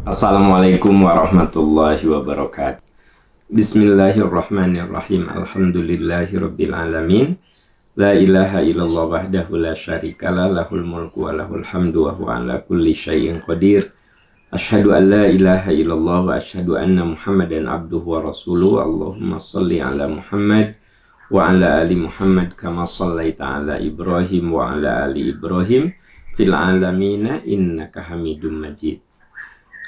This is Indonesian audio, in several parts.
Assalamualaikum warahmatullahi wabarakatuh. Bismillahirrahmanirrahim. Alhamdulillahirabbil alamin. La ilaha illallah wahdahu la syarikalah, lahul mulku wa lahul hamdu wa huwa ala kulli syai'in qadir. Asyhadu an la ilaha illallah wa asyhadu anna Muhammadan abduhu wa rasuluh. Allahumma shalli ala Muhammad wa ala ali Muhammad kama shallaita ala Ibrahim wa ala ali Ibrahim fil alamina innaka Hamidum Majid.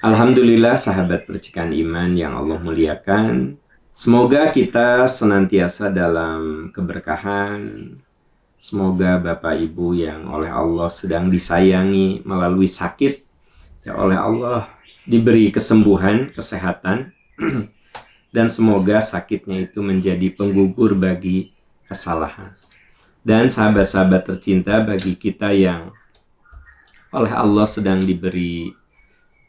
Alhamdulillah sahabat percikan iman yang Allah muliakan. Semoga kita senantiasa dalam keberkahan. Semoga Bapak Ibu yang oleh Allah sedang disayangi melalui sakit, ya oleh Allah diberi kesembuhan, kesehatan. Dan semoga sakitnya itu menjadi penggugur bagi kesalahan. Dan sahabat-sahabat tercinta, bagi kita yang oleh Allah sedang diberi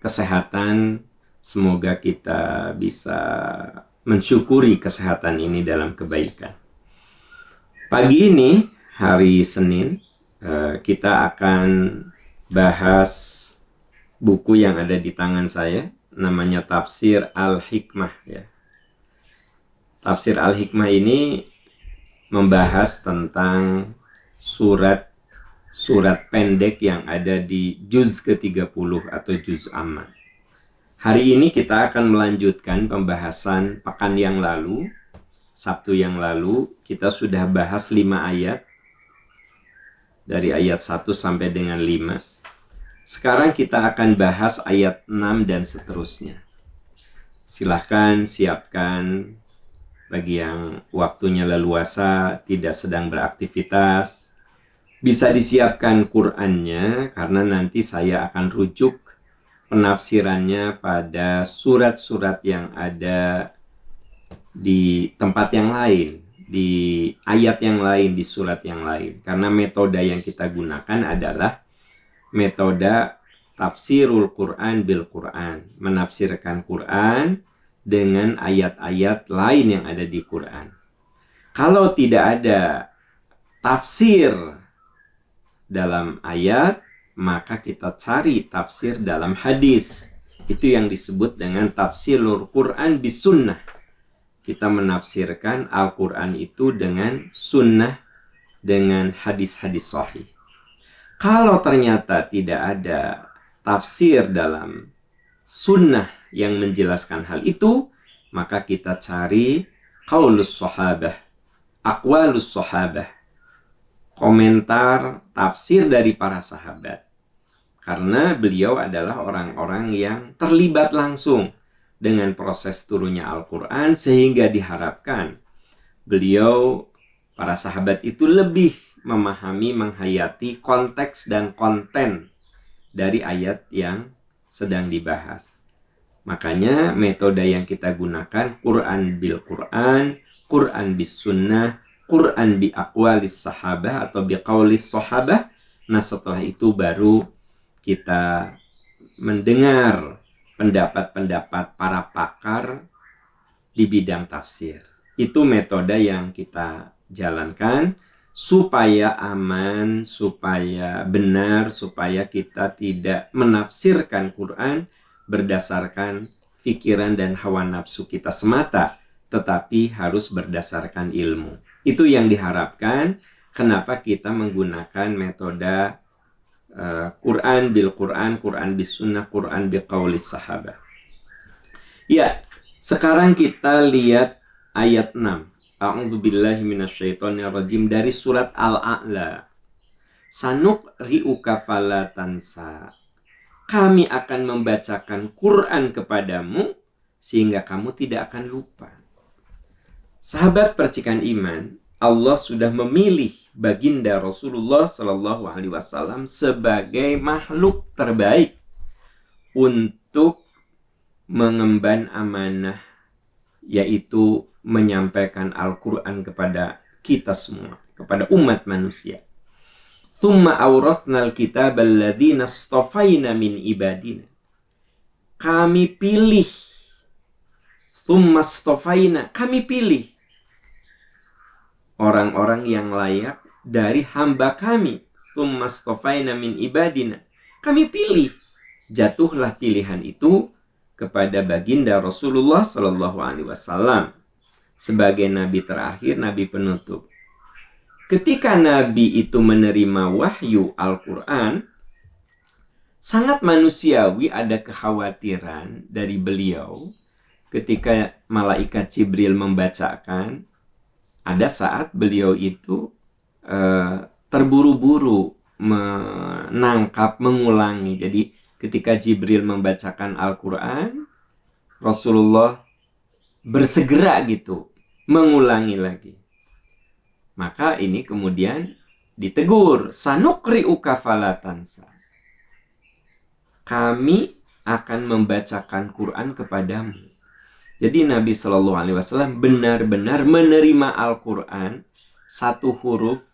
kesehatan, semoga kita bisa mensyukuri kesehatan ini dalam kebaikan. Pagi ini, hari Senin, kita akan bahas buku yang ada di tangan saya, namanya Tafsir Al-Hikmah. Ya. Tafsir Al-Hikmah ini membahas tentang surat pendek yang ada di juz ke-30 atau juz amma. Hari ini kita akan melanjutkan pembahasan pekan yang lalu. Sabtu yang lalu kita sudah bahas 5 ayat. Dari ayat 1 sampai dengan 5. Sekarang kita akan bahas ayat 6 dan seterusnya. Silahkan siapkan bagi yang waktunya leluasa, tidak sedang beraktivitas. Bisa disiapkan Qur'annya karena nanti saya akan rujuk penafsirannya pada surat-surat yang ada di tempat yang lain, di ayat yang lain, di surat yang lain. Karena metode yang kita gunakan adalah metode tafsirul Qur'an bil Qur'an, menafsirkan Qur'an dengan ayat-ayat lain yang ada di Qur'an. Kalau tidak ada tafsir dalam ayat, maka kita cari tafsir dalam hadis. Itu yang disebut dengan tafsirul Quran bis sunnah. Kita menafsirkan Al-Quran itu dengan sunnah, dengan hadis-hadis sahih. Kalau ternyata tidak ada tafsir dalam sunnah yang menjelaskan hal itu, maka kita cari qaulus sahabah, aqwalus sahabah, komentar tafsir dari para sahabat. Karena beliau adalah orang-orang yang terlibat langsung dengan proses turunnya Al-Quran, sehingga diharapkan beliau, para sahabat itu lebih memahami, menghayati konteks dan konten dari ayat yang sedang dibahas. Makanya metode yang kita gunakan Quran bil Quran, Quran bis sunnah, Quran bi aqwalis sahabah atau bi qaulis sahabah. Nah, setelah itu baru kita mendengar pendapat-pendapat para pakar di bidang tafsir. Itu metode yang kita jalankan supaya aman, supaya benar, supaya kita tidak menafsirkan Quran berdasarkan pikiran dan hawa nafsu kita semata, tetapi harus berdasarkan ilmu. Itu yang diharapkan. Kenapa kita menggunakan metode Quran bil Quran, Quran bis sunnah, Quran bi qaulis sahabah. Ya, sekarang kita lihat ayat 6. A'udzubillahi minasyaitonirrajim dari surat Al-A'la. Sanuqri'uka fala tansa. Kami akan membacakan Quran kepadamu sehingga kamu tidak akan lupa. Sahabat percikan iman, Allah sudah memilih baginda Rasulullah Sallallahu Alaihi Wasallam sebagai makhluk terbaik untuk mengemban amanah, yaitu menyampaikan Al-Quran kepada kita semua, kepada umat manusia. Thumma awrathnal kitab alladzina astafaina min ibadina. Kami pilih, thumma astafaina, kami pilih orang-orang yang layak dari hamba kami. Tsummastofaina min ibadina. Kami pilih jatuhlah pilihan itu kepada baginda Rasulullah Shallallahu Alaihi Wasallam sebagai nabi terakhir, nabi penutup. Ketika nabi itu menerima wahyu Al-Quran, sangat manusiawi ada kekhawatiran dari beliau ketika malaikat Jibril membacakan. Ada saat beliau itu terburu-buru menangkap, mengulangi. Jadi ketika Jibril membacakan Al-Quran, Rasulullah bersegera gitu mengulangi lagi. Maka ini kemudian ditegur, sanukri'uka fala tansa. Kami akan membacakan Quran kepadamu. Jadi Nabi Shallallahu Alaihi Wasallam benar-benar menerima Al-Quran, satu huruf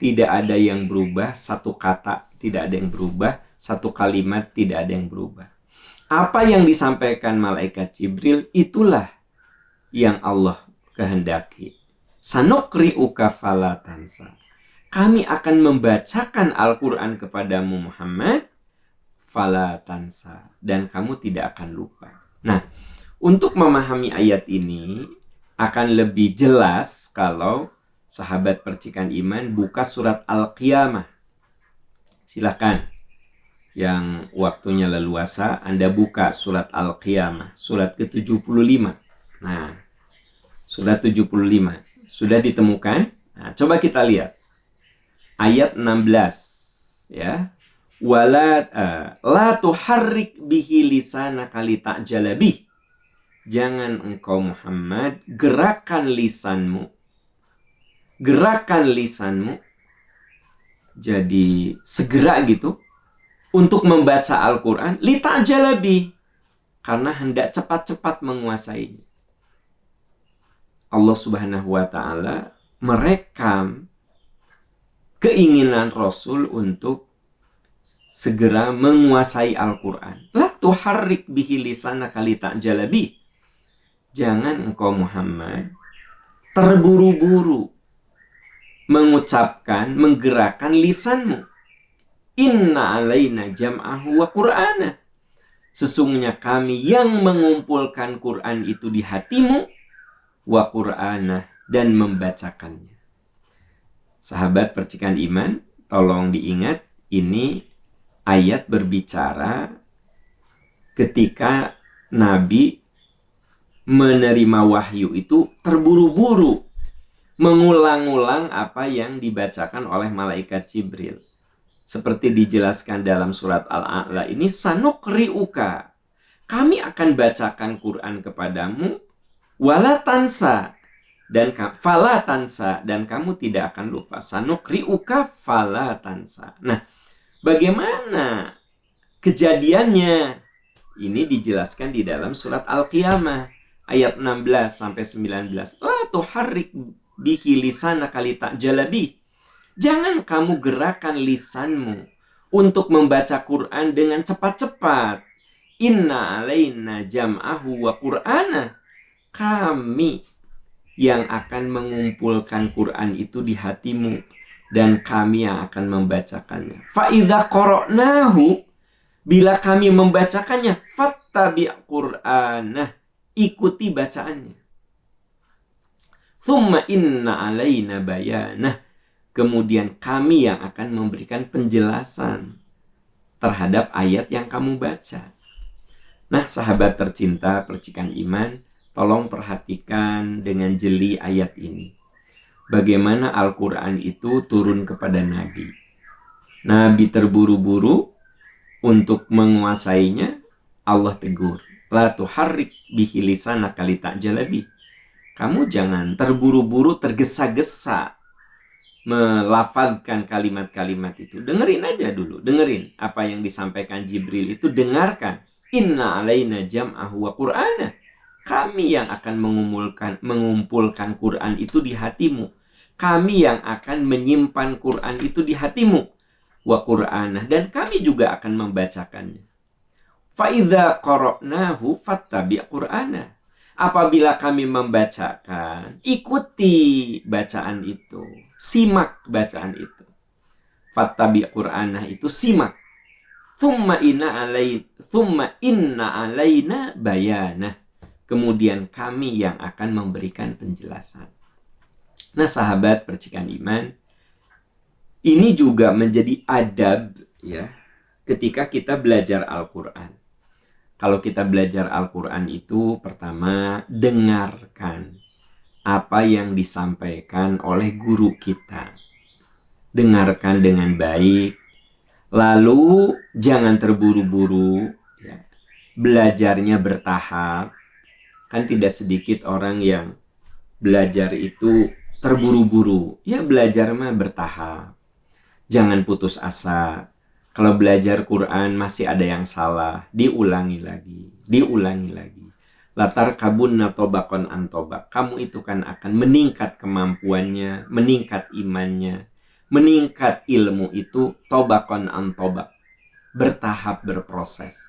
tidak ada yang berubah, satu kata tidak ada yang berubah, satu kalimat tidak ada yang berubah. Apa yang disampaikan malaikat Jibril, itulah yang Allah kehendaki. Sanukri'uka fala tansa. Kami akan membacakan Al-Quran kepadamu Muhammad, fala tansa, dan kamu tidak akan lupa. Nah, untuk memahami ayat ini akan lebih jelas kalau sahabat percikan iman buka surat Al-Qiyamah. Silahkan yang waktunya leluasa, Anda buka surat Al-Qiyamah, surat ke-75. Nah, surat 75 sudah ditemukan. Nah, coba kita lihat ayat 16 ya. Wala la tuharrik bihi lisanaka lita'jala bih. Jangan engkau Muhammad gerakan lisanmu. Gerakan lisanmu jadi segera gitu untuk membaca Al-Quran lita'jala bih, karena hendak cepat-cepat menguasainya. Allah Subhanahu wa Ta'ala merekam keinginan Rasul untuk segera menguasai Al-Quran. La tuharrik bihi lisanaka lita'jala bih. Jangan engkau Muhammad terburu-buru mengucapkan, menggerakkan lisanmu. Inna alaina jam'ahu wa qur'ana. Sesungguhnya kami yang mengumpulkan Quran itu di hatimu, wa qur'ana, dan membacakannya. Sahabat percikan iman, tolong diingat, ini ayat berbicara ketika Nabi menerima wahyu itu terburu-buru mengulang-ulang apa yang dibacakan oleh malaikat Jibril. Seperti dijelaskan dalam surat Al-A'la ini, sanukri'uka. Kami akan bacakan Quran kepadamu, wala tansa, dan fala tansa, dan kamu tidak akan lupa. Sanukri'uka fala tansa. Nah, bagaimana kejadiannya? Ini dijelaskan di dalam surat Al-Qiyamah ayat 16 sampai 19. La tuharrik bihi lisanaka lita'jala bih. Jangan kamu gerakan lisanmu untuk membaca Quran dengan cepat-cepat. Inna alaina jam'ahu wa qur'ana. Kami yang akan mengumpulkan Quran itu di hatimu, dan kami yang akan membacakannya. Fa'idha qara'nahu, bila kami membacakannya, fattabi' qur'anah, ikuti bacaannya. Thumma inna alaina bayanah, kemudian kami yang akan memberikan penjelasan terhadap ayat yang kamu baca. Nah, sahabat tercinta percikan iman, tolong perhatikan dengan jeli ayat ini. Bagaimana Al-Quran itu turun kepada Nabi. Nabi terburu-buru untuk menguasainya, Allah tegur. La tuharrik bihi lisanaka lita'jala bih. Kamu jangan terburu-buru, tergesa-gesa melafazkan kalimat-kalimat itu. Dengerin aja dulu. Dengerin apa yang disampaikan Jibril itu. Dengarkan. Inna alaina jam'ahu wa qur'ana. Kami yang akan mengumpulkan Quran itu di hatimu. Kami yang akan menyimpan Quran itu di hatimu. Wa qur'ana. Dan kami juga akan membacakannya. Fa'idha qara'nahu fattabi' qur'ana. Apabila kami membacakan, ikuti bacaan itu. Simak bacaan itu. Fattabi' qur'anah itu simak. Thumma inna alaina bayanah. Kemudian kami yang akan memberikan penjelasan. Nah, sahabat percikan iman, ini juga menjadi adab ya ketika kita belajar Al-Quran. Kalau kita belajar Al-Quran itu pertama dengarkan apa yang disampaikan oleh guru kita. Dengarkan dengan baik. Lalu jangan terburu-buru ya. Belajarnya bertahap. Kan tidak sedikit orang yang belajar itu terburu-buru. Ya belajar mah bertahap. Jangan putus asa. Kalau belajar Quran masih ada yang salah, diulangi lagi. Latar kabun natobakon antobak. Kamu itu kan akan meningkat kemampuannya, meningkat imannya, meningkat ilmu itu tobakon antobak. Bertahap, berproses.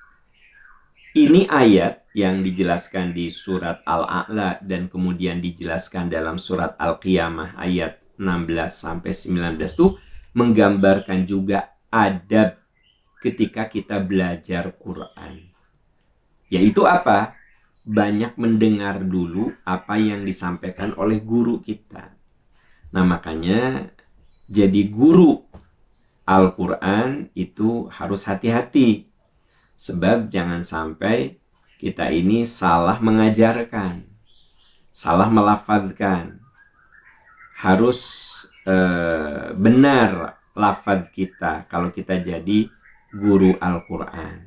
Ini ayat yang dijelaskan di surat Al-A'la dan kemudian dijelaskan dalam surat Al-Qiyamah ayat 16-19 itu menggambarkan juga adab ketika kita belajar Quran. Yaitu apa? Banyak mendengar dulu apa yang disampaikan oleh guru kita. Nah, makanya jadi guru Al-Quran itu harus hati-hati. Sebab jangan sampai kita ini salah mengajarkan, salah melafazkan. Harus benar lafaz kita kalau kita jadi guru Al-Quran.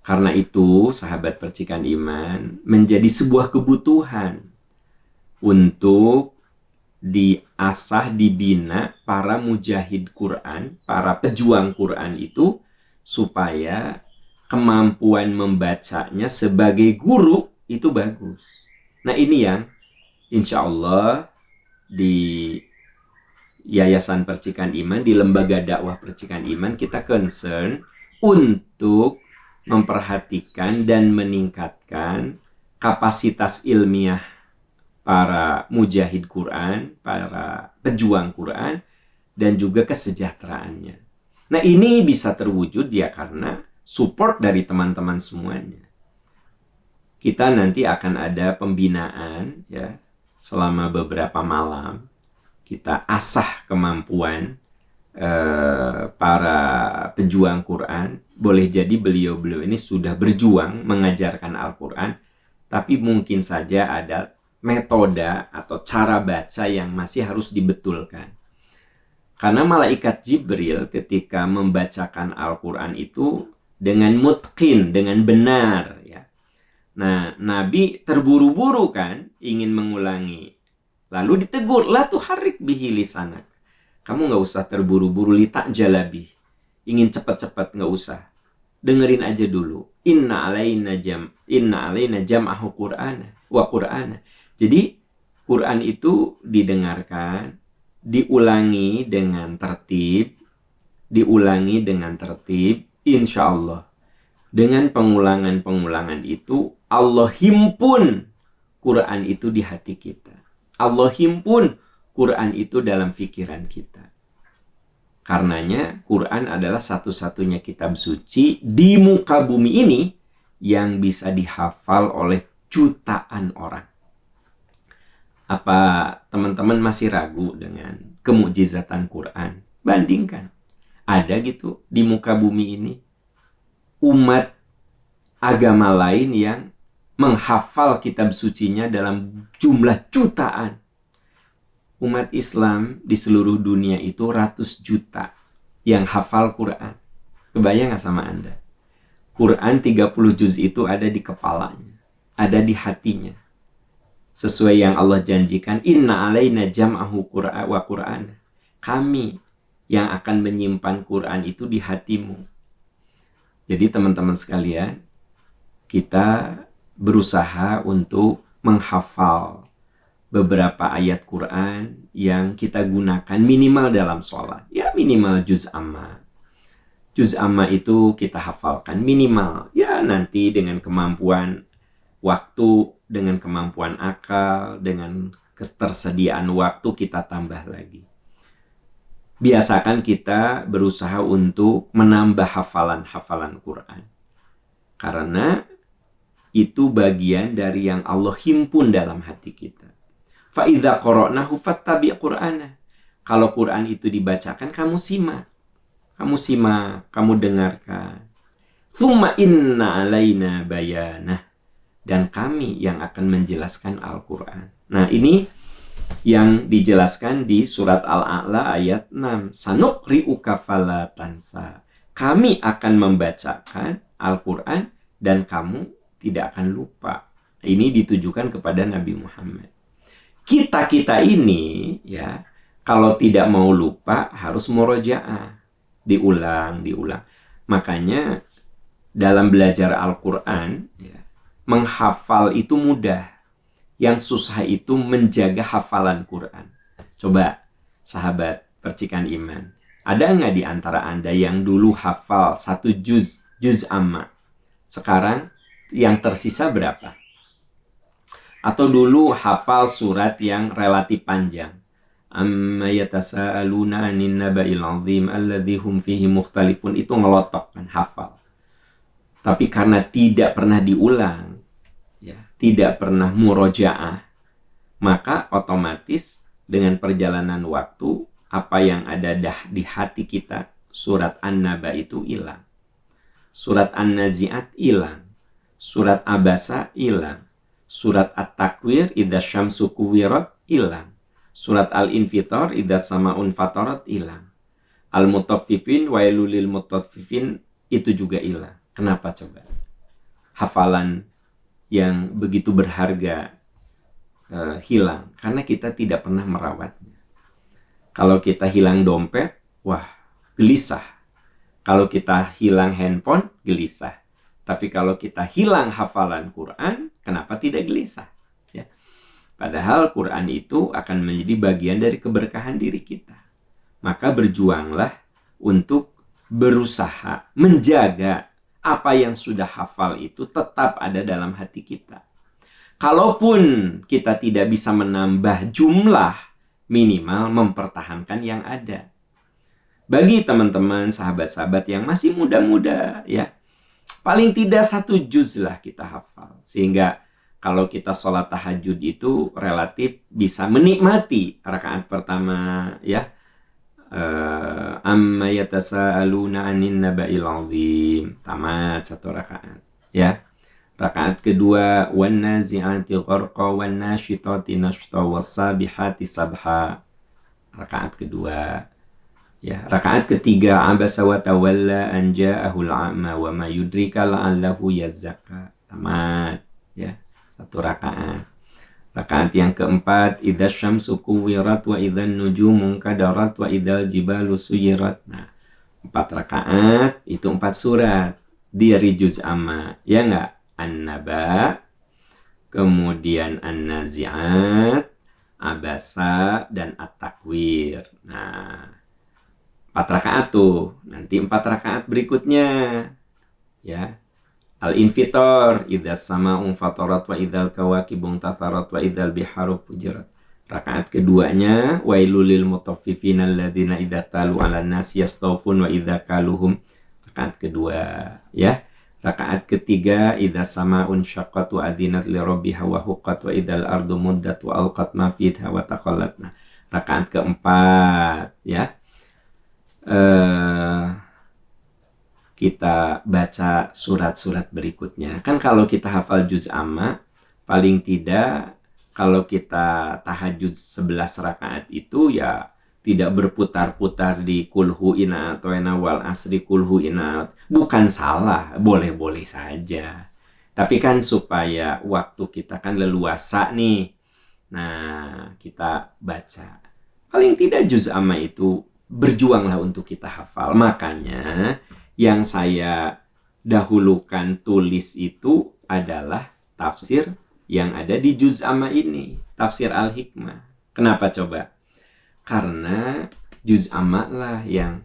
Karena itu, sahabat percikan iman, menjadi sebuah kebutuhan untuk diasah, dibina para mujahid Quran, para pejuang Quran itu, supaya kemampuan membacanya sebagai guru itu bagus. Nah, ini yang insya Allah di Yayasan Percikan Iman, di Lembaga Dakwah Percikan Iman, kita concern untuk memperhatikan dan meningkatkan kapasitas ilmiah para mujahid Quran, para pejuang Quran, dan juga kesejahteraannya. Nah, ini bisa terwujud ya karena support dari teman-teman semuanya. Kita nanti akan ada pembinaan ya selama beberapa malam. Kita asah kemampuan para pejuang Quran. Boleh jadi beliau-beliau ini sudah berjuang mengajarkan Al-Quran, tapi mungkin saja ada metode atau cara baca yang masih harus dibetulkan. Karena malaikat Jibril ketika membacakan Al-Quran itu dengan mutqin, dengan benar ya. Nah, Nabi terburu-buru kan ingin mengulangi. Lalu ditegur, la tuharrik bihi lisanak. Kamu nggak usah terburu-buru, litak jalabi. Ingin cepat-cepat nggak usah. Dengerin aja dulu. Inna alaina jam'ahu Qur'ana wa Qur'ana. Jadi Quran itu didengarkan, diulangi dengan tertib, insya Allah. Dengan pengulangan-pengulangan itu, Allah himpun Quran itu di hati kita. Allah himpun Quran itu dalam pikiran kita. Karenanya Quran adalah satu-satunya kitab suci di muka bumi ini yang bisa dihafal oleh jutaan orang. Apa teman-teman masih ragu dengan kemukjizatan Quran? Bandingkan. Ada gitu di muka bumi ini umat agama lain yang menghafal kitab sucinya dalam jumlah jutaan. Umat Islam di seluruh dunia itu ratus juta yang hafal Quran. Kebayang gak sama Anda? Quran 30 juz itu ada di kepalanya, ada di hatinya. Sesuai yang Allah janjikan, inna alaina jam'ahu wa Qur'ana. Kami yang akan menyimpan Quran itu di hatimu. Jadi teman-teman sekalian, kita berusaha untuk menghafal beberapa ayat Quran yang kita gunakan minimal dalam sholat. Ya minimal juz amma. Juz amma itu kita hafalkan minimal. Ya nanti dengan kemampuan waktu, dengan kemampuan akal, dengan ketersediaan waktu kita tambah lagi. biasakan kita berusaha untuk menambah hafalan-hafalan Quran. Karena itu bagian dari yang Allah himpun dalam hati kita. Fa idza qara'nahu fattabi' Qur'ana. Kalau Quran itu dibacakan, kamu simak. Kamu dengarkan. Tsumma inna alaina bayanah. Dan kami yang akan menjelaskan Al-Quran. Nah, ini yang dijelaskan di surat Al-A'la ayat 6. Sanuqri'uka fala tansa. Kami akan membacakan Al-Quran dan kamu tidak akan lupa. Ini ditujukan kepada Nabi Muhammad. Kita ini ya, kalau tidak mau lupa harus murojaah. Diulang. Makanya dalam belajar Al-Quran ya, menghafal itu mudah. Yang susah itu menjaga hafalan Quran. Coba sahabat percikan iman, ada nggak di antara Anda yang dulu hafal 1 juz amma? Sekarang yang tersisa berapa? Atau dulu hafal surat yang relatif panjang. Amma yatasaaluna 'anin naba'il 'azim alladzi hum fihi mukhtalifun, itu ngelotok kan, hafal. Tapi karena tidak pernah diulang, ya, tidak pernah murojaah, maka otomatis dengan perjalanan waktu apa yang ada di hati kita, surat An-Naba itu hilang. Surat An-Nazi'at hilang. Surat Abasa hilang. Surat At-Takwir idza syamsu kuwirat hilang. Surat Al-Infitar idza sama'un fatarat hilang. Al-Mutaffifin wailul lil mutaffifin itu juga hilang. Kenapa coba? Hafalan yang begitu berharga hilang karena kita tidak pernah merawatnya. Kalau kita hilang dompet, wah, gelisah. Kalau kita hilang handphone, gelisah. Tapi kalau kita hilang hafalan Quran, kenapa tidak gelisah? Ya. Padahal Quran itu akan menjadi bagian dari keberkahan diri kita. Maka berjuanglah untuk berusaha menjaga apa yang sudah hafal itu tetap ada dalam hati kita. Kalaupun kita tidak bisa menambah jumlah, minimal mempertahankan yang ada. Bagi teman-teman, sahabat-sahabat yang masih muda-muda, ya, paling tidak 1 juz lah kita hafal. Sehingga kalau kita sholat tahajud itu relatif bisa menikmati rakaat pertama, ya. Amma yatasaaluna 'anin naba'il 'azim, tamat 1 rakaat, ya. Rakaat kedua, wan nazi'ati gharqa wan nasyitati nashta was-sabihati sabha. Rakaat kedua. Ya, rakaat ketiga, abasa wa tawalla an ja'ahul a'ma wa ma yudrika la'allahu yazzakka. Tamat, ya. 1 rakaat. Rakaat yang keempat, idza syamsu kuwirat wa idzan nujumu kadarat wa idzal jibalu suyirat. Nah, 4 rakaat itu 4 surat dari juz amma, ya enggak? An-Naba, kemudian An-Nazi'at, Abasa, dan At-Takwir. Nah, 4 rakaat tuh. Nanti 4 rakaat berikutnya, ya. Al-Infitar, idza sama'un fatarat wa idzal kawakibun tatharat wa idzal biharu fujirat. Rakaat keduanya, wailul lil mutaffifin alladzina idza talu 'alan nasi yastawfun wa idza kaluhum. Rakaat kedua, ya. Rakaat ketiga, idza sama'un syaqqat wa adzinat li rabbiha wa huqqat wa idzal ardu muddat wa alqat ma fiha wa taqallat. Nah, rakaat keempat, ya. Kita baca surat-surat berikutnya. Kan kalau kita hafal juz amma, paling tidak kalau kita tahajud 11 rakaat itu ya tidak berputar-putar di kulhu ina atau wal asri kulhu ina. Bukan salah, boleh-boleh saja. Tapi kan supaya waktu kita kan leluasa nih. Nah, kita baca. Paling tidak juz amma itu berjuanglah untuk kita hafal. Makanya yang saya dahulukan tulis itu adalah tafsir yang ada di juz amma ini. Tafsir Al-Hikmah. Kenapa coba? Karena juz amma lah yang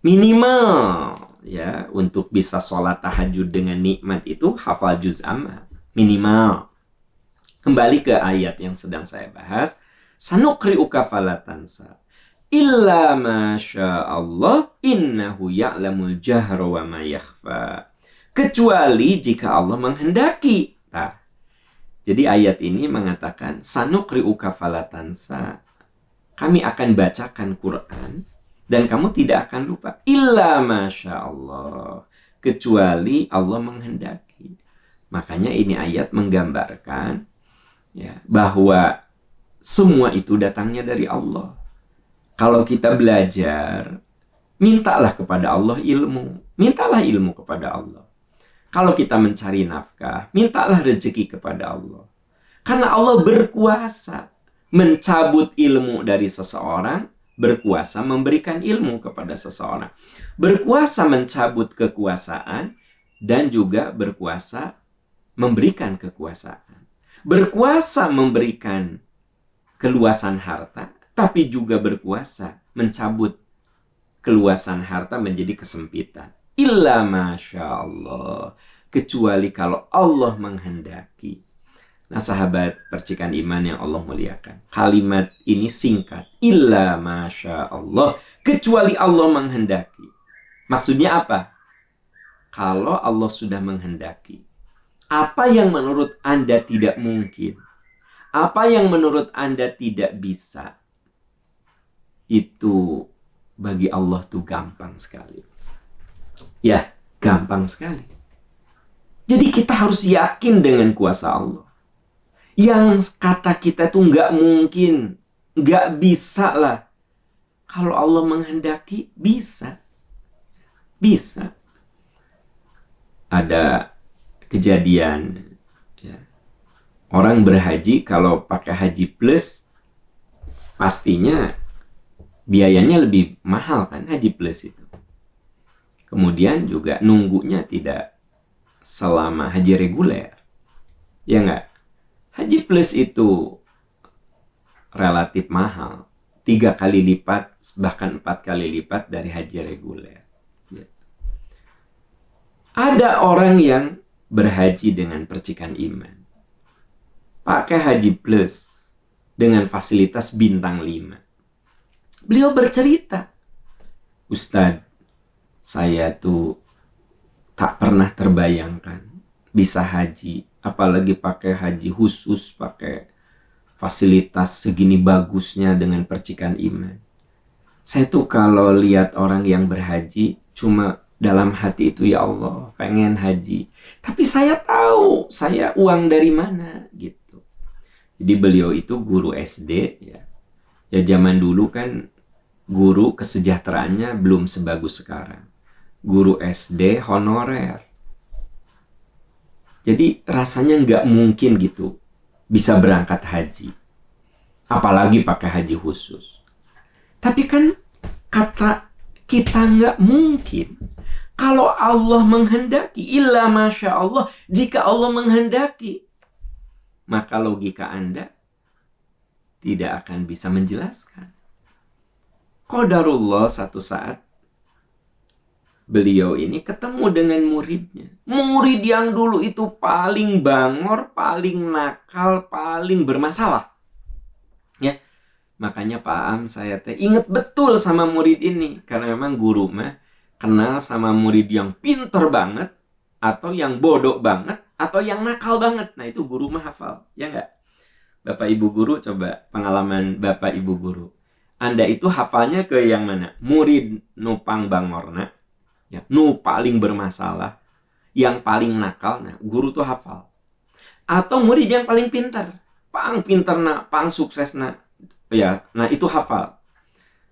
minimal, ya, untuk bisa sholat tahajud dengan nikmat itu hafal juz amma minimal. Kembali ke ayat yang sedang saya bahas, sanuqri'uka fala tansa. illa masya Allah innahu ya'lamul jahra wa ma yakhfa. Kecuali jika Allah menghendaki. Nah, jadi ayat ini mengatakan sanuqri'uka falatansa. Kami akan bacakan Quran dan kamu tidak akan lupa. Illa masya Allah. Kecuali Allah menghendaki. Makanya ini ayat menggambarkan ya, bahwa semua itu datangnya dari Allah. Kalau kita belajar, mintalah kepada Allah ilmu. Mintalah ilmu kepada Allah. Kalau kita mencari nafkah, mintalah rezeki kepada Allah. Karena Allah berkuasa mencabut ilmu dari seseorang, berkuasa memberikan ilmu kepada seseorang. Berkuasa mencabut kekuasaan, dan juga berkuasa memberikan kekuasaan. Berkuasa memberikan keluasan harta, tapi juga berkuasa mencabut keluasan harta menjadi kesempitan. Illa masya Allah. Kecuali kalau Allah menghendaki. Nah sahabat percikan iman yang Allah muliakan, kalimat ini singkat. Illa masya Allah. Kecuali Allah menghendaki. Maksudnya apa? Kalau Allah sudah menghendaki, apa yang menurut Anda tidak mungkin, apa yang menurut Anda tidak bisa, itu bagi Allah tuh gampang sekali. Ya, gampang sekali. Jadi kita harus yakin dengan kuasa Allah. Yang kata kita tuh nggak mungkin, nggak bisa lah. Kalau Allah menghendaki, bisa. Bisa. Ada kejadian, ya. Orang berhaji kalau pakai haji plus, pastinya biayanya lebih mahal kan haji plus itu. Kemudian juga nunggunya tidak selama haji reguler. Ya enggak? Haji plus itu relatif mahal. 3 kali lipat, bahkan 4 kali lipat dari haji reguler. Ada orang yang berhaji dengan percikan iman. Pakai haji plus dengan fasilitas bintang 5. Beliau bercerita, Ustadz, saya tuh tak pernah terbayangkan bisa haji, apalagi pakai haji khusus, pakai fasilitas segini bagusnya dengan percikan iman. Saya tuh kalau lihat orang yang berhaji, cuma dalam hati itu, ya Allah, pengen haji. Tapi saya tahu, saya uang dari mana, gitu. Jadi beliau itu guru SD, ya. Ya zaman dulu kan guru kesejahteraannya belum sebagus sekarang. Guru SD honorer. Jadi rasanya nggak mungkin gitu bisa berangkat haji. Apalagi pakai haji khusus. Tapi kan kata kita nggak mungkin. Kalau Allah menghendaki, illa masya Allah, jika Allah menghendaki, maka logika Anda tidak akan bisa menjelaskan. Qadarullah satu saat beliau ini ketemu dengan muridnya. Murid yang dulu itu paling bangor, paling nakal, paling bermasalah. Ya, makanya Pak Am saya ingat betul sama murid ini. Karena memang guru mah kenal sama murid yang pinter banget, atau yang bodoh banget, atau yang nakal banget. Nah itu guru mah hafal, ya enggak? Bapak Ibu guru, coba pengalaman Bapak Ibu guru. Anda itu hafalnya ke yang mana? Murid nupang bangorna, ya, nu paling bermasalah, yang paling nakal, nah guru tuh hafal. Atau murid yang paling pintar, pang pinter nak, pang sukses nak, ya, nah itu hafal.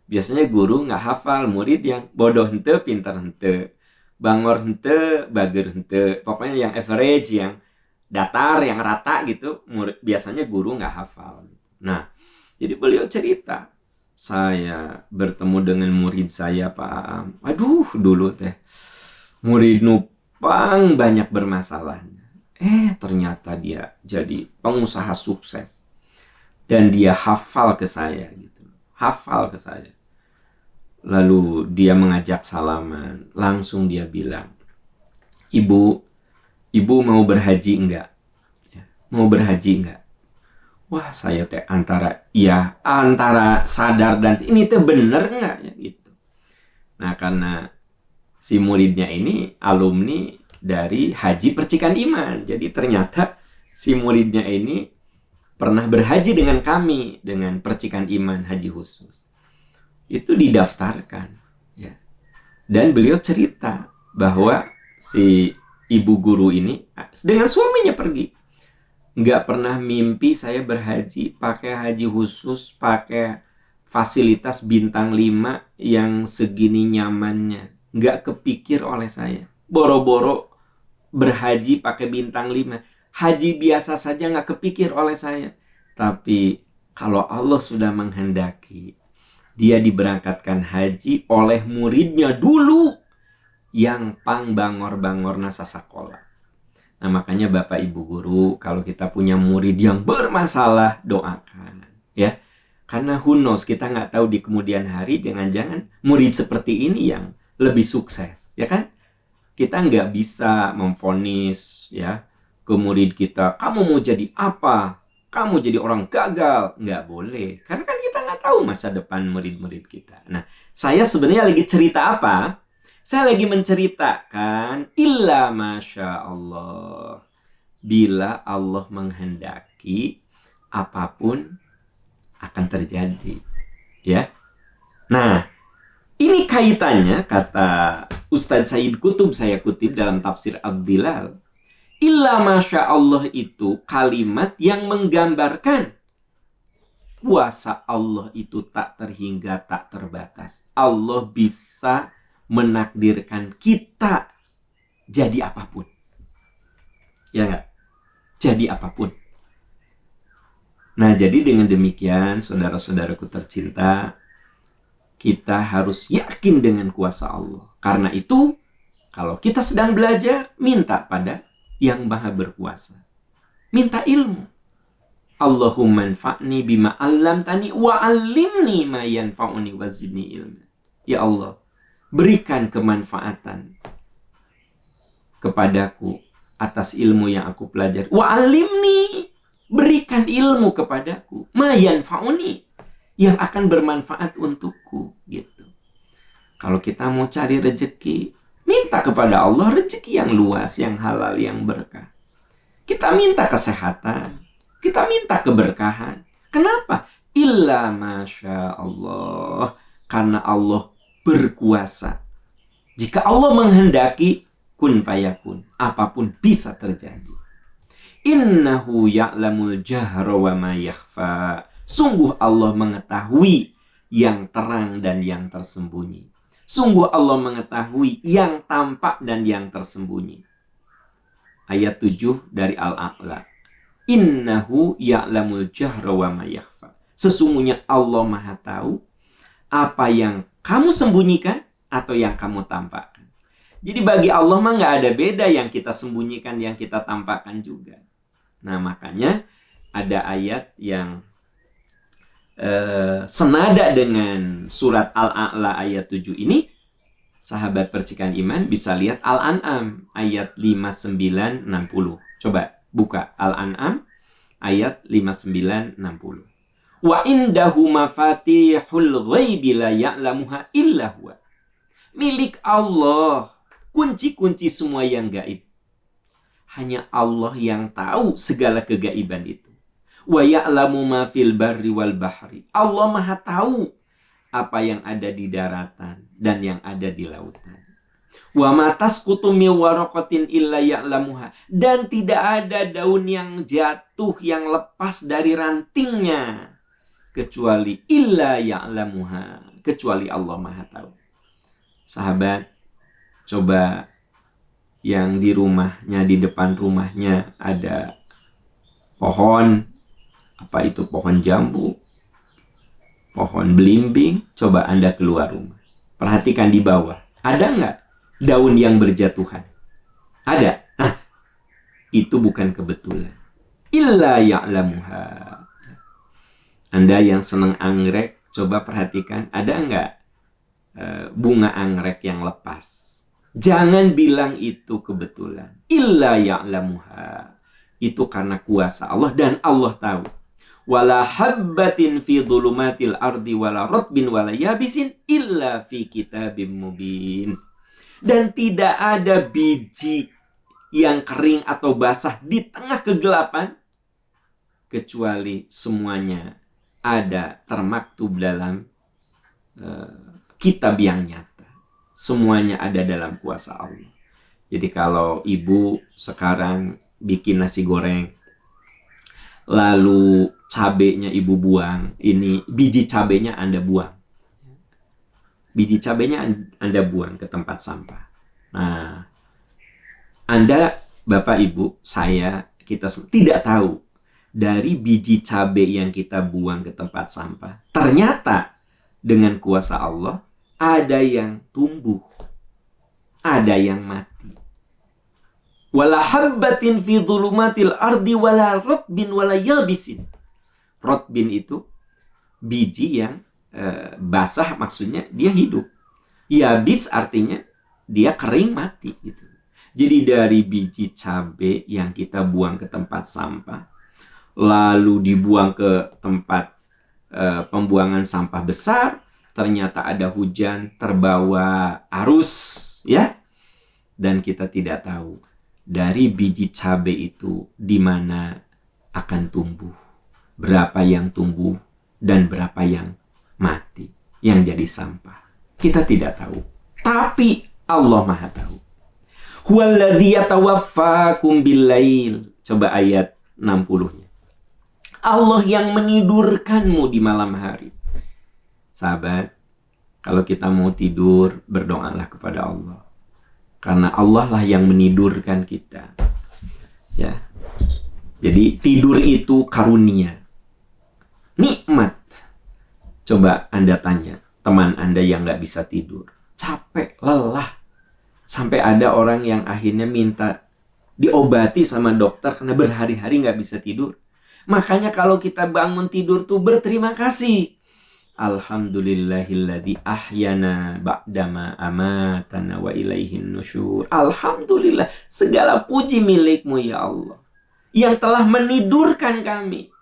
Biasanya guru nggak hafal murid yang bodoh hente, pintar hente, bangor hente, bager hente, pokoknya yang average, yang datar, yang rata gitu, biasanya guru nggak hafal. Nah, jadi beliau cerita, saya bertemu dengan murid saya Pak Am. Aduh, dulu teh murid nupang banyak bermasalahnya. Ternyata dia jadi pengusaha sukses. Dan dia hafal ke saya gitu. Hafal ke saya. Lalu dia mengajak salaman. Langsung dia bilang, Ibu mau berhaji enggak? Ya, mau berhaji enggak? Wah, saya teh antara sadar dan ini teh bener nggak ya gitu. Nah, karena si muridnya ini alumni dari Haji Percikan Iman. Jadi ternyata si muridnya ini pernah berhaji dengan kami, dengan Percikan Iman Haji Khusus. Itu didaftarkan. Ya. Dan beliau cerita bahwa si ibu guru ini dengan suaminya pergi. Nggak pernah mimpi saya berhaji pakai haji khusus, pakai fasilitas bintang 5 yang segini nyamannya. Nggak kepikir oleh saya. Boro-boro berhaji pakai bintang 5. Haji biasa saja nggak kepikir oleh saya. Tapi kalau Allah sudah menghendaki, dia diberangkatkan haji oleh muridnya dulu yang pang bangor-bangor nasa sakola. Nah, makanya Bapak Ibu guru, kalau kita punya murid yang bermasalah, doakan. Ya, karena who knows, kita nggak tahu di kemudian hari, jangan-jangan murid seperti ini yang lebih sukses. Ya kan? Kita nggak bisa memvonis ya, ke murid kita, kamu mau jadi apa? Kamu jadi orang gagal. Nggak boleh. Karena kan kita nggak tahu masa depan murid-murid kita. Nah, saya sebenarnya lagi cerita apa? Saya lagi menceritakan illa masya Allah. Bila Allah menghendaki, apapun akan terjadi. Ya. Nah, ini kaitannya, kata Ustadz Sayyid Qutb, saya kutip dalam tafsir Ad-Dilal. Illa masya Allah itu kalimat yang menggambarkan kuasa Allah itu tak terhingga, tak terbatas. Allah bisa menakdirkan kita jadi apapun. Ya nggak? Jadi apapun. Nah, jadi dengan demikian, saudara-saudaraku tercinta, kita harus yakin dengan kuasa Allah. Karena itu, kalau kita sedang belajar, minta pada yang maha berkuasa. Minta ilmu. Allahumma anfa'ni bima 'allamtani wa 'allimni ma yanfa'uni wa zidni ilman. Ya Allah, berikan kemanfaatan kepadaku atas ilmu yang aku pelajari. Wa 'allimni, berikan ilmu kepadaku. Ma yanfa'uni, yang akan bermanfaat untukku, gitu. Kalau kita mau cari rezeki, minta kepada Allah rezeki yang luas, yang halal, yang berkah. Kita minta kesehatan, kita minta keberkahan. Kenapa? Illa masya Allah, karena Allah berkuasa. Jika Allah menghendaki, kun fayakun, apapun bisa terjadi. Innahu ya'lamul jahra wa ma yakhfa. Sungguh Allah mengetahui yang terang dan yang tersembunyi. Sungguh Allah mengetahui yang tampak dan yang tersembunyi. Ayat 7 dari Al-A'la. Innahu ya'lamul jahra wa ma yakhfa. Sesungguhnya Allah Maha tahu apa yang kamu sembunyikan atau yang kamu tampakkan. Jadi bagi Allah mah nggak ada beda yang kita sembunyikan, yang kita tampakkan juga. Nah, makanya ada ayat yang senada dengan surat Al-A'la ayat 7 ini. Sahabat Percikan Iman bisa lihat Al-An'am ayat 59-60. Coba buka Al-An'am ayat 59-60. Wa indahu mafatihul ghaibi la ya'lamuha illa huwa. Milik Allah kunci-kunci semua yang gaib. Hanya Allah yang tahu segala kegaiban itu. Wa ya'lamu ma fil barri wal bahri. Allah Maha tahu apa yang ada di daratan dan yang ada di lautan. Wa ma tasqutu min waraqatin illa ya'lamuha. Dan tidak ada daun yang jatuh, yang lepas dari rantingnya, kecuali illa ya'lamuha, kecuali Allah Maha tahu. Sahabat, coba yang di rumahnya, di depan rumahnya ada pohon, apa itu pohon jambu, pohon belimbing, coba Anda keluar rumah. Perhatikan di bawah. Ada nggak daun yang berjatuhan? Ada. Nah, itu bukan kebetulan. Illa ya'lamuha. Anda yang senang anggrek, coba perhatikan. Ada nggak bunga anggrek yang lepas? Jangan bilang itu kebetulan. Illa ya'lamuha. Itu karena kuasa Allah dan Allah tahu. wala habbatin fi dhulumatil ardi wala ratbin wala yabisin illa fi kitabim mubin. Dan tidak ada biji yang kering atau basah di tengah kegelapan kecuali semuanya ada termaktub dalam kitab yang nyata. Semuanya ada dalam kuasa Allah. Jadi kalau ibu sekarang bikin nasi goreng, lalu cabenya ibu buang, ini biji cabenya Anda buang. Biji cabenya Anda buang ke tempat sampah. Nah, Anda, Bapak Ibu, saya, kita semua tidak tahu dari biji cabai yang kita buang ke tempat sampah. Ternyata dengan kuasa Allah ada yang tumbuh, ada yang mati. Wala habbatin fi dhulumatil ardi wala ratbin wala yabisin. Ratbin itu biji yang basah, maksudnya dia hidup. Yabis artinya dia kering, mati gitu. Jadi dari biji cabai yang kita buang ke tempat sampah, lalu dibuang ke tempat pembuangan sampah besar, ternyata ada hujan, terbawa arus, ya. Dan kita tidak tahu dari biji cabai itu di mana akan tumbuh, berapa yang tumbuh dan berapa yang mati, yang jadi sampah. Kita tidak tahu, tapi Allah Maha tahu. Huwallazi yatawaffakum billail. Coba ayat 60-nya. Allah yang menidurkanmu di malam hari. Sahabat, kalau kita mau tidur, berdoalah kepada Allah. Karena Allah lah yang menidurkan kita. Ya. Jadi tidur itu karunia, nikmat. Coba Anda tanya teman Anda yang nggak bisa tidur, capek, lelah, sampai ada orang yang akhirnya minta diobati sama dokter karena berhari-hari nggak bisa tidur. Makanya kalau kita bangun tidur tuh berterima kasih. Alhamdulillahilladzi ahyana ba'dama amatana wa ilaihin nusyur. Alhamdulillah, segala puji milik-Mu ya Allah, yang telah menidurkan kami,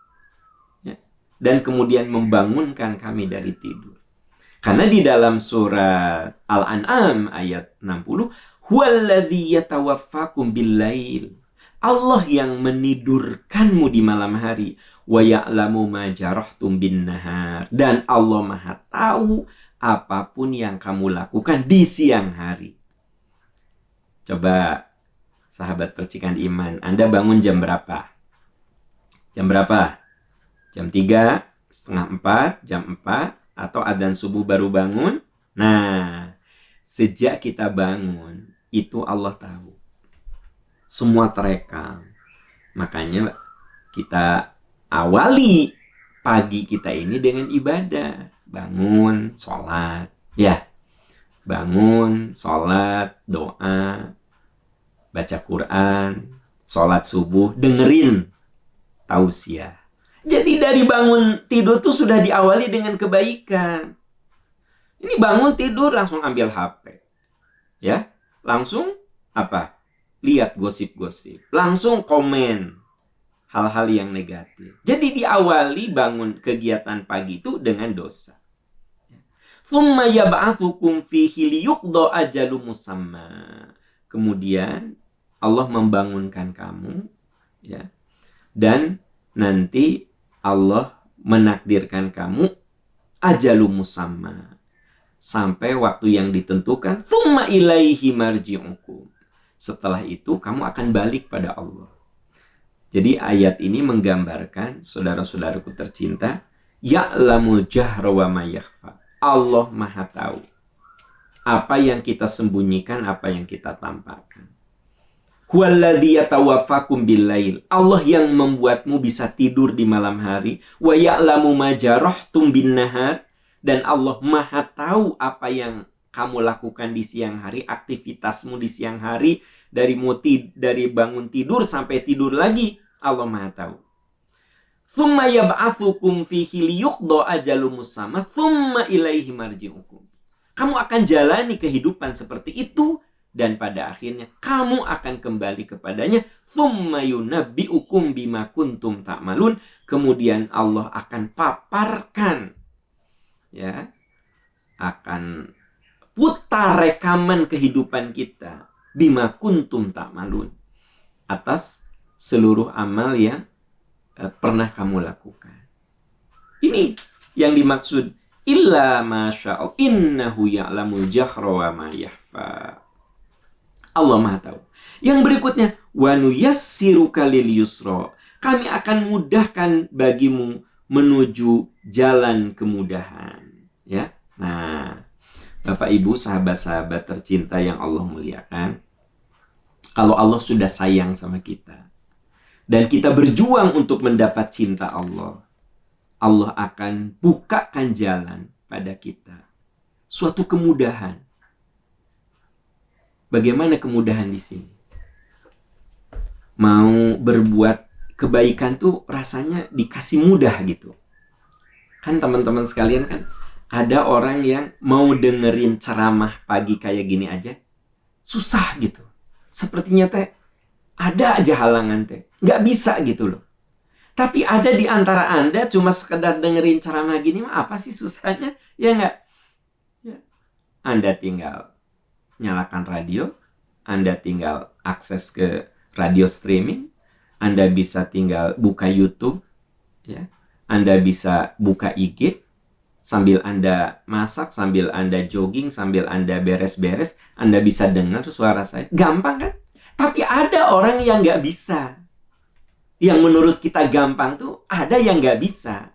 ya, dan kemudian membangunkan kami dari tidur. Karena di dalam surat Al-An'am ayat 60, huwallazi yatawaffakum billail. Allah yang menidurkanmu di malam hari. Wa ya'lamu ma jarahtum bin nahar. Dan Allah Maha tahu apapun yang kamu lakukan di siang hari. Coba sahabat percikan iman, Anda bangun jam berapa? Jam berapa? Jam 3, setengah 4, jam 4, atau adzan subuh baru bangun? Nah, sejak kita bangun, itu Allah tahu. Semua terekam. Makanya kita awali pagi kita ini dengan ibadah. Bangun, sholat. Ya, bangun, sholat, doa, baca Quran, sholat subuh, dengerin tausiah. Jadi dari bangun tidur tuh sudah diawali dengan kebaikan. Ini bangun tidur langsung ambil HP. Ya, langsung apa? Lihat gosip-gosip. Langsung komen hal-hal yang negatif. Jadi diawali bangun kegiatan pagi itu dengan dosa. Tsumma yab'atsukum fihi liyuqda ajalun musamma. Kemudian Allah membangunkan kamu, ya. Dan nanti Allah menakdirkan kamu ajalun musamma, sampai waktu yang ditentukan. Tsumma ilaihi marji'ukum. Setelah itu kamu akan balik pada Allah. Jadi ayat ini menggambarkan, saudara-saudaraku tercinta, ya'lamul jahra wa ma yakhfa. Allah Maha tahu apa yang kita sembunyikan, apa yang kita tampakkan. Huwallazi yatawaffakum billail. Allah yang membuatmu bisa tidur di malam hari. Wa ya'lamu ma jarahtum bin nahar. Dan Allah Maha tahu apa yang kamu lakukan di siang hari, aktivitasmu di siang hari, dari bangun tidur sampai tidur lagi, Allah Maha tahu. Tsumma yab'atsukum fihi liyuqda ajalun musamma tsumma ilaihi marji'ukum. Kamu akan jalani kehidupan seperti itu dan pada akhirnya kamu akan kembali kepadanya. Tsumma yunabbi'ukum bima kuntum ta'malun. Kemudian Allah akan paparkan, ya, akan putar rekaman kehidupan kita, bima kuntum ta'malun, atas seluruh amal yang pernah kamu lakukan. Ini yang dimaksud illa masya'allah innahu ya'lamul jahra wa ma yakhfa. Allah Maha tahu. Yang berikutnya, wa nuyassiruka lil yusra. Kami akan mudahkan bagimu menuju jalan kemudahan, ya. Nah, Bapak Ibu, sahabat-sahabat tercinta yang Allah muliakan, kalau Allah sudah sayang sama kita dan kita berjuang untuk mendapat cinta Allah, Allah akan bukakan jalan pada kita, suatu kemudahan. Bagaimana kemudahan di sini? Mau berbuat kebaikan tuh rasanya dikasih mudah gitu. Kan teman-teman sekalian, kan ada orang yang mau dengerin ceramah pagi kayak gini aja susah gitu. Sepertinya teh ada aja halangan teh, nggak bisa gitu loh. Tapi ada di antara Anda cuma sekedar dengerin ceramah gini, mah apa sih susahnya? Ya nggak? Ya. Anda tinggal nyalakan radio, Anda tinggal akses ke radio streaming, Anda bisa tinggal buka YouTube, ya. Anda bisa buka IG, sambil Anda masak, sambil Anda jogging, sambil Anda beres-beres, Anda bisa dengar suara saya. Gampang kan? Tapi ada orang yang nggak bisa. Yang menurut kita gampang tuh, ada yang nggak bisa.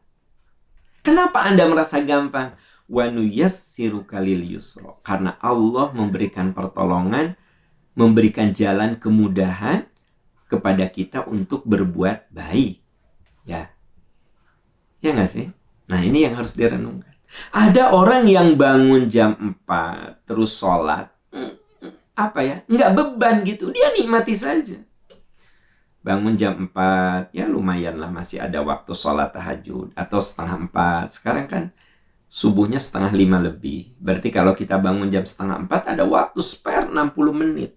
Kenapa Anda merasa gampang? Wa nuyassiruka lil yusra. Karena Allah memberikan pertolongan, memberikan jalan kemudahan kepada kita untuk berbuat baik. Ya. Ya nggak sih? Nah, ini yang harus direnungkan. Ada orang yang bangun jam 4, terus sholat. Apa ya? Nggak beban gitu. Dia nikmati saja. Bangun jam 4, ya lumayan lah, masih ada waktu sholat tahajud. Atau setengah 4. Sekarang kan subuhnya setengah 5 lebih. Berarti kalau kita bangun jam setengah 4, ada waktu spare 60 menit.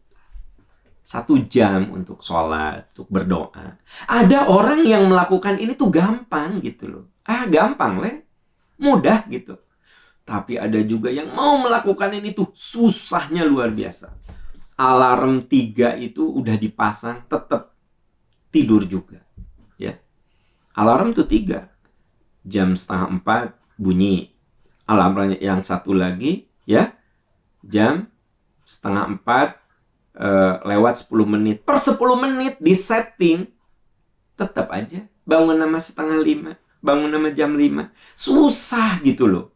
1 jam untuk sholat, untuk berdoa. Ada orang yang melakukan ini tuh gampang gitu loh. Gampang leh. Mudah gitu. Tapi ada juga yang mau melakukan ini tuh susahnya luar biasa. Alarm 3 itu udah dipasang, tetap tidur juga. Ya. Alarm tuh 3. Jam setengah 4 bunyi. Alarm yang satu lagi, ya, jam setengah 4 lewat 10 menit. Per 10 menit di setting, tetap aja bangun nama setengah 5. Bangun nama jam 5. Susah gitu loh.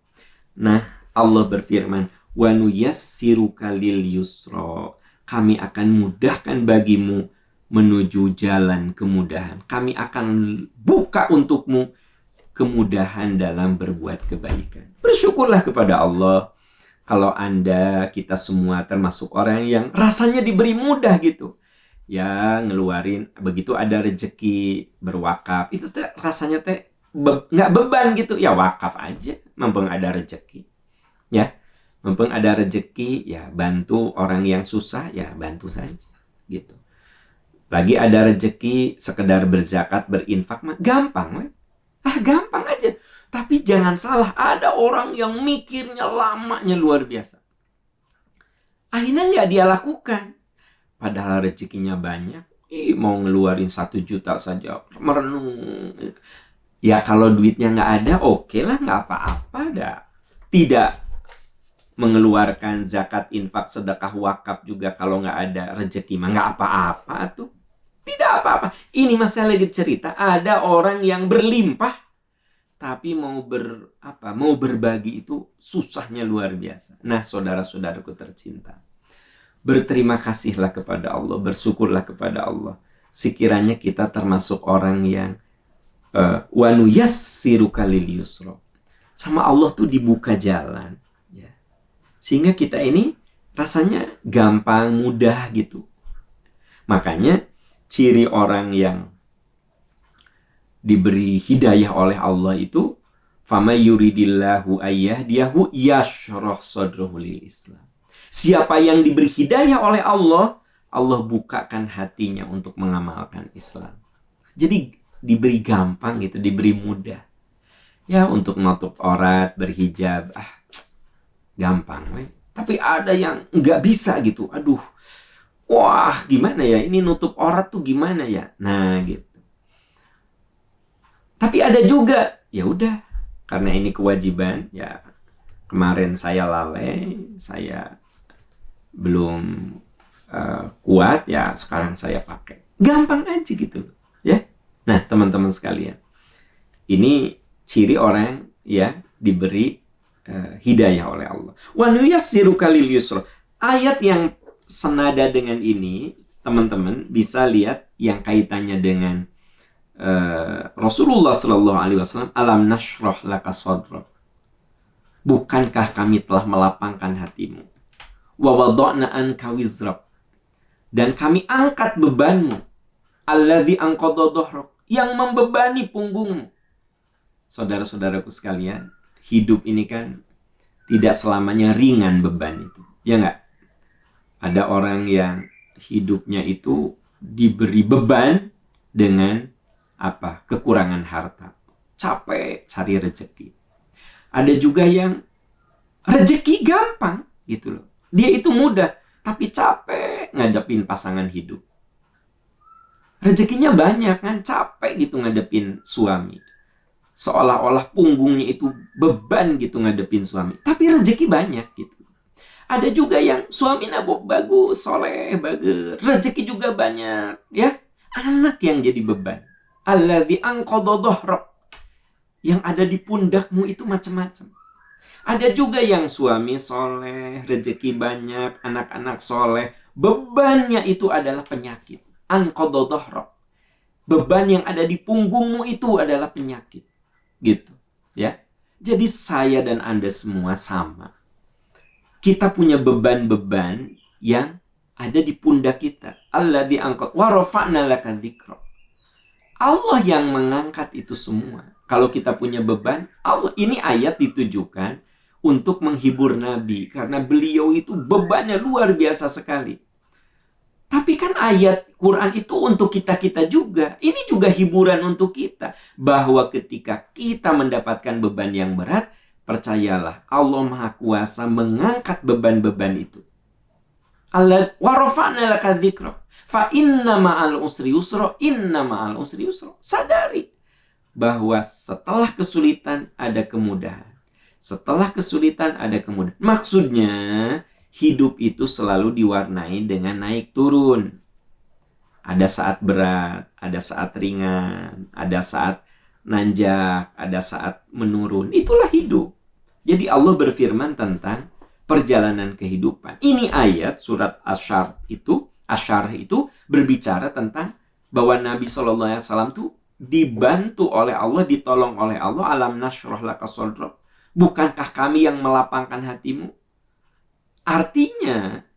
Nah, Allah berfirman, wa nuyassiruka lil yusra. Kami akan mudahkan bagimu menuju jalan kemudahan. Kami akan buka untukmu kemudahan dalam berbuat kebaikan. Bersyukurlah kepada Allah kalau Anda, kita semua termasuk orang yang rasanya diberi mudah gitu. Ya, ngeluarin begitu ada rezeki berwakaf. Itu teh rasanya teh nggak beban gitu, ya wakaf aja, mumpung ada rezeki, ya, mumpung ada rezeki, ya bantu orang yang susah, ya bantu saja, gitu. Lagi ada rezeki sekedar berzakat, berinfak, mah gampang, gampang aja. Tapi jangan salah, ada orang yang mikirnya lamanya luar biasa. Akhirnya nggak dia lakukan, padahal rezekinya banyak. Mau ngeluarin 1 juta saja, merenung. Ya kalau duitnya nggak ada, oke lah, nggak apa-apa dah. Tidak mengeluarkan zakat, infak, sedekah, wakaf juga kalau nggak ada rezeki mah nggak apa-apa tuh. Tidak apa-apa. Ini masalah lagi cerita, ada orang yang berlimpah, tapi mau berbagi itu susahnya luar biasa. Nah, saudara-saudaraku tercinta, berterima kasihlah kepada Allah, bersyukurlah kepada Allah. Sekiranya kita termasuk orang yang wa nuyassiruka lil yusra. Sama Allah tuh dibuka jalan, ya. Sehingga kita ini rasanya gampang, mudah gitu. Makanya ciri orang yang diberi hidayah oleh Allah itu fama yuridillahu ayyahdiyahu yashrah sadrahu lil Islam. Siapa yang diberi hidayah oleh Allah, Allah bukakan hatinya untuk mengamalkan Islam. Jadi diberi gampang gitu, diberi mudah. Ya untuk nutup aurat, berhijab, gampang. Tapi ada yang nggak bisa gitu. Aduh, wah gimana ya, ini nutup aurat tuh gimana ya? Nah gitu. Tapi ada juga, ya udah, karena ini kewajiban, ya kemarin saya lalai, saya belum kuat, ya sekarang saya pakai. Gampang aja gitu, ya. Nah teman-teman sekalian, ini ciri orang ya diberi hidayah oleh Allah. Wa nuyassiruka lil yusra. Ayat yang senada dengan ini, teman-teman bisa lihat yang kaitannya dengan Rasulullah Shallallahu Alaihi Wasallam. Alam nashrah laka sadrak. Bukankah kami telah melapangkan hatimu? Wa wada'na anka wizrak. Dan kami angkat bebanmu. Allazi anqadha dhahrak. Yang membebani punggungmu. Saudara-saudaraku sekalian, hidup ini kan tidak selamanya ringan beban itu. Ya nggak? Ada orang yang hidupnya itu diberi beban dengan kekurangan harta. Capek cari rezeki. Ada juga yang rezeki gampang gitu loh. Dia itu mudah, tapi capek ngadepin pasangan hidup. Rezekinya banyak kan, capek gitu ngadepin suami. Seolah-olah punggungnya itu beban gitu ngadepin suami. Tapi rezeki banyak gitu. Ada juga yang suami nabok bagus, soleh, bager. Rezeki juga banyak, ya. Anak yang jadi beban. Alladzi anqadha dhahrak. Yang ada di pundakmu itu macam-macam. Ada juga yang suami soleh, rezeki banyak, anak-anak soleh. Bebannya itu adalah penyakit. Anqadha dhahrak. Beban yang ada di punggungmu itu adalah penyakit. Gitu, ya. Jadi saya dan Anda semua sama. Kita punya beban-beban yang ada di pundak kita. Alladzi anqadha wa rafa'na laka dzikra. Allah yang mengangkat itu semua. Kalau kita punya beban, Allah, ini ayat ditujukan untuk menghibur Nabi. Karena beliau itu bebannya luar biasa sekali. Tapi kan ayat Quran itu untuk kita-kita juga. Ini juga hiburan untuk kita. Bahwa ketika kita mendapatkan beban yang berat, percayalah Allah Maha Kuasa mengangkat beban-beban itu. Allah wa rafa'na laka dzikra. Fa inna ma'al usri yusra, inna ma'al usri yusra. Sadari bahwa setelah kesulitan ada kemudahan. Setelah kesulitan ada kemudahan. Maksudnya, hidup itu selalu diwarnai dengan naik turun. Ada saat berat, ada saat ringan, ada saat nanjak, ada saat menurun. Itulah hidup. Jadi Allah berfirman tentang perjalanan kehidupan. Ini ayat surat Asyar itu berbicara tentang bahwa Nabi SAW itu dibantu oleh Allah, ditolong oleh Allah. Alam nashrah laka sadrak. Bukankah kami yang melapangkan hatimu? Artinya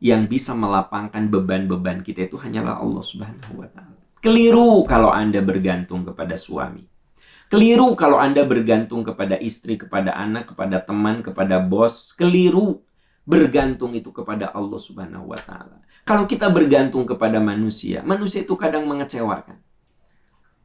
yang bisa melapangkan beban-beban kita itu hanyalah Allah Subhanahu wa Ta'ala. Keliru kalau Anda bergantung kepada suami. Keliru kalau Anda bergantung kepada istri, kepada anak, kepada teman, kepada bos. Keliru. Bergantung itu kepada Allah Subhanahu wa Ta'ala. Kalau kita bergantung kepada manusia, manusia itu kadang mengecewakan.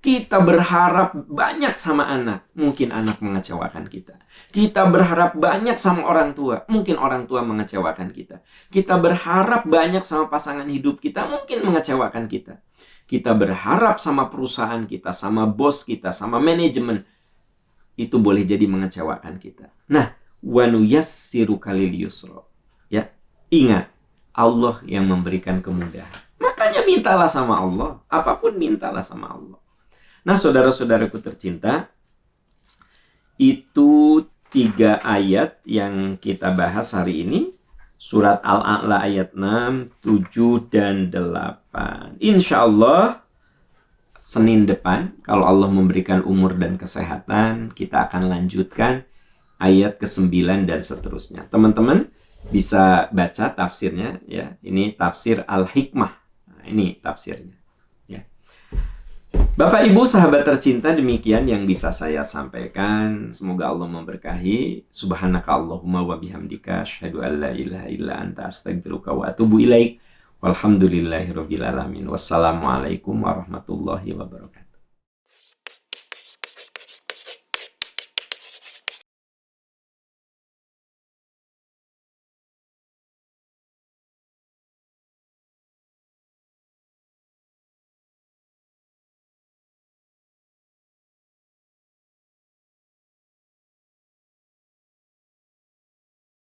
Kita berharap banyak sama anak, mungkin anak mengecewakan kita. Kita berharap banyak sama orang tua, mungkin orang tua mengecewakan kita. Kita berharap banyak sama pasangan hidup kita, mungkin mengecewakan kita. Kita berharap sama perusahaan kita, sama bos kita, sama manajemen, itu boleh jadi mengecewakan kita. Nah, wa nuyassiruka lil yusra. Ya, ingat, Allah yang memberikan kemudahan. Makanya mintalah sama Allah, apapun mintalah sama Allah. Nah, saudara-saudaraku tercinta, itu 3 ayat yang kita bahas hari ini. Surat Al-A'la ayat 6, 7, dan 8. Insya Allah, Senin depan, kalau Allah memberikan umur dan kesehatan, kita akan lanjutkan ayat ke-9 dan seterusnya. Teman-teman bisa baca tafsirnya, ya. Ini tafsir Al-Hikmah. Nah, ini tafsirnya. Ya. Bapak Ibu sahabat tercinta, demikian yang bisa saya sampaikan. Semoga Allah memberkahi. Subhanaka Allahumma wa bihamdika asyhadu an la ilaha illa anta astaghfiruka wa atubu ilaik. Walhamdulillahirabbil alamin. Wassalamualaikum warahmatullahi wabarakatuh.